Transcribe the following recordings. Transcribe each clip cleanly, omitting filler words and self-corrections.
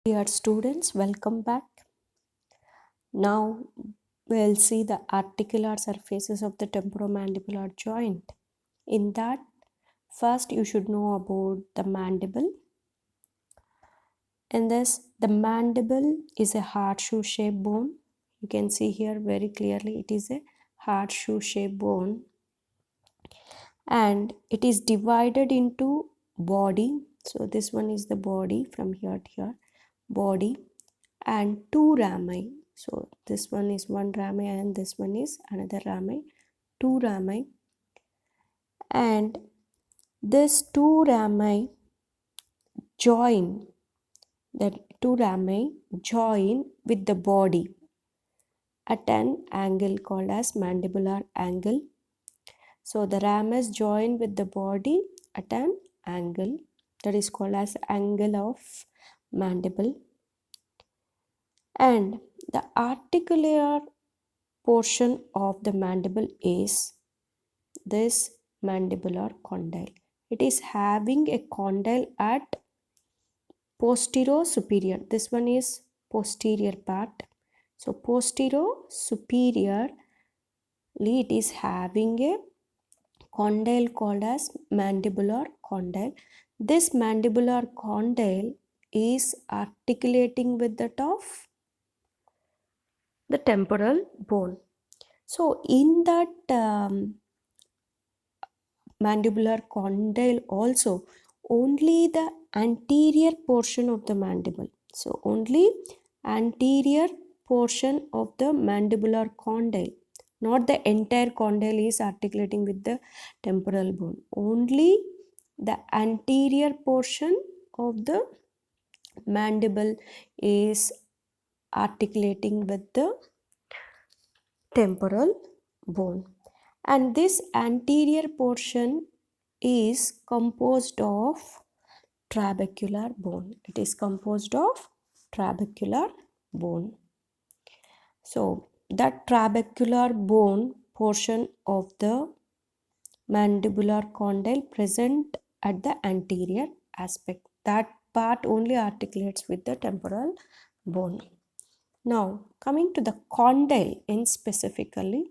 Dear students, welcome back. Now we'll see the articular surfaces of the temporomandibular joint. In that, first you should know about the mandible. In this, the mandible is a horseshoe shaped bone. You can see here very clearly it is a horseshoe shaped bone, and it is divided into body. So this one is the body from here to here, body, and two rami. So this one is one rami and this one is another rami, two rami. And this two rami join, the two rami join with the body at an angle called as mandibular angle. So the ramus join with the body at an angle that is called as angle of mandible. And the articular portion of the mandible is this mandibular condyle. It is having a condyle at posterior superior. This one is posterior part. So posterior superiorly it is having a condyle called as mandibular condyle. This mandibular condyle is articulating with that of the temporal bone. So in that mandibular condyle also only the anterior portion of the mandible. So only anterior portion of the mandibular condyle, not the entire condyle is articulating with the temporal bone. Only the anterior portion of the mandible is articulating with the temporal bone, and this anterior portion is composed of trabecular bone. It is composed of trabecular bone. So that trabecular bone portion of the mandibular condyle present at the anterior aspect, that part only articulates with the temporal bone. Now coming to the condyle in specifically,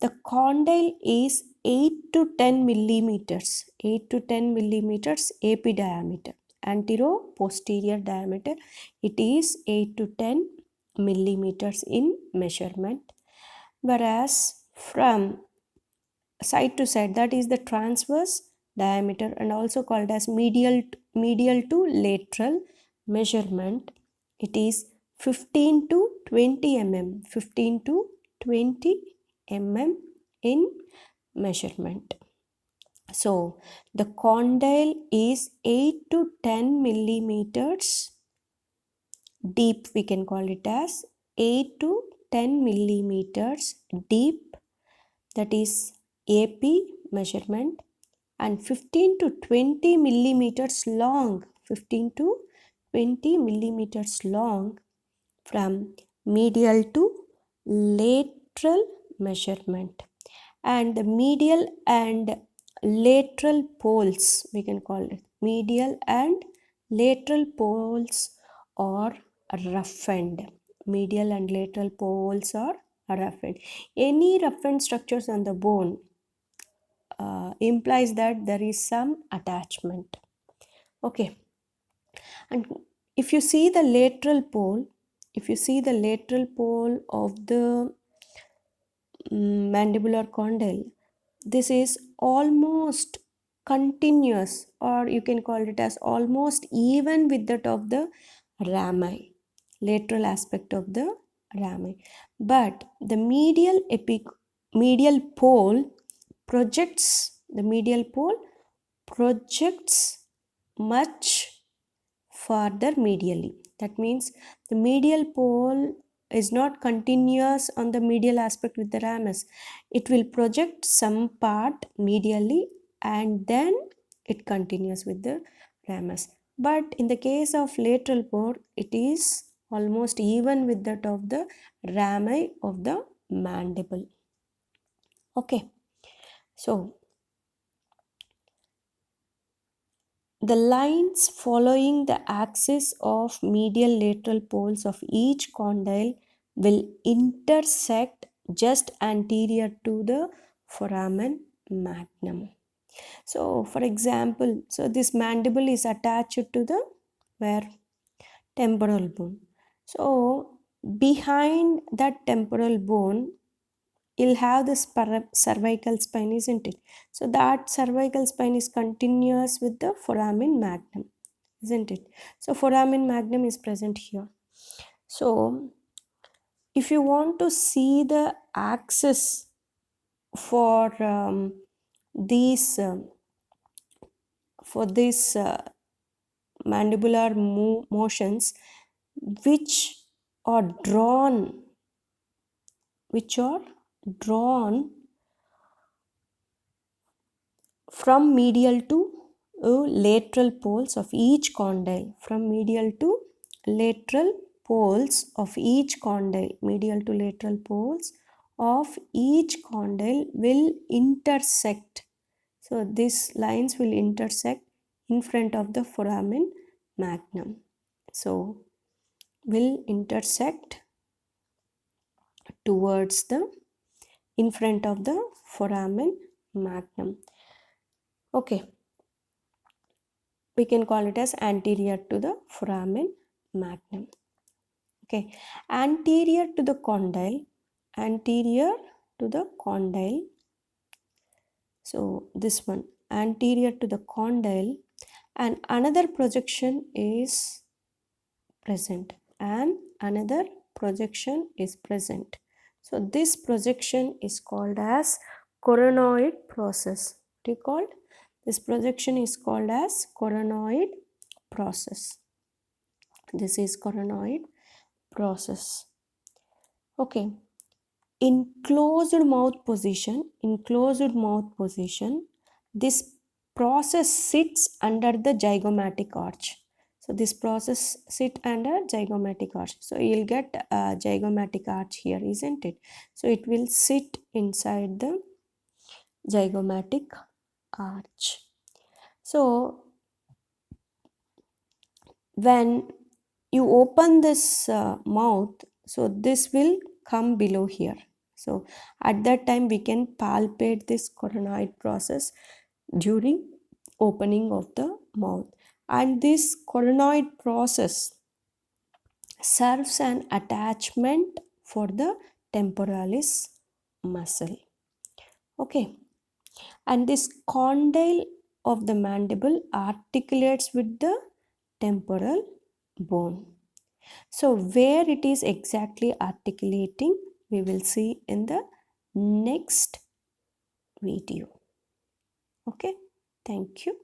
the condyle is 8 to 10 millimeters, 8 to 10 millimeters AP diameter. Antero-posterior diameter, it is 8 to 10 millimeters in measurement. Whereas from side to side, that is the transverse diameter and also called as medial to lateral measurement, it is 15 to 20 mm, 15 to 20 mm in measurement. So the condyle is 8 to 10 millimeters deep, we can call it as 8 to 10 millimeters deep, that is AP measurement, and 15 to 20 millimeters long, 15 to 20 millimeters long from medial to lateral measurement. And the medial and lateral poles, we can call it medial and lateral poles are roughened. Medial and lateral poles are roughened. Any roughened structures on the bone implies that there is some attachment. Okay, and if you see the lateral pole, if you see the lateral pole of the mandibular condyle, this is almost continuous, or you can call it as almost even with that of the rami, lateral aspect of the rami. But the medial pole projects, the medial pole projects much farther medially. That means the medial pole is not continuous on the medial aspect with the ramus. It will project some part medially and then it continues with the ramus. But in the case of lateral pole, it is almost even with that of the rami of the mandible. Okay, so the lines following the axis of medial lateral poles of each condyle will intersect just anterior to the foramen magnum. So for example, so this mandible is attached to the where temporal bone. So behind that temporal bone, you'll have this cervical spine, isn't it? So that cervical spine is continuous with the foramen magnum, isn't it? So foramen magnum is present here. So if you want to see the axis for these mandibular motions which are drawn from medial to lateral poles of each condyle, from medial to lateral poles of each condyle, medial to lateral poles of each condyle will intersect. So these lines will intersect in front of the foramen magnum. So will intersect towards the in front of the foramen magnum. Okay, we can call it as anterior to the foramen magnum. Okay, anterior to the condyle, anterior to the condyle. So this one, anterior to the condyle, and another projection is present, and another projection is present. So this projection is called as coronoid process. What do you call? This projection is called as coronoid process. This is coronoid process. Okay. In closed mouth position, this process sits under the zygomatic arch. So this process sit under zygomatic arch. So you'll get a zygomatic arch here, isn't it? So it will sit inside the zygomatic arch. So when you open this mouth, so this will come below here. So at that time we can palpate this coronoid process during opening of the mouth, and this coronoid process serves an attachment for the temporalis muscle. Okay, and this condyle of the mandible articulates with the temporal bone. So where it is exactly articulating, we will see in the next video. Okay, thank you.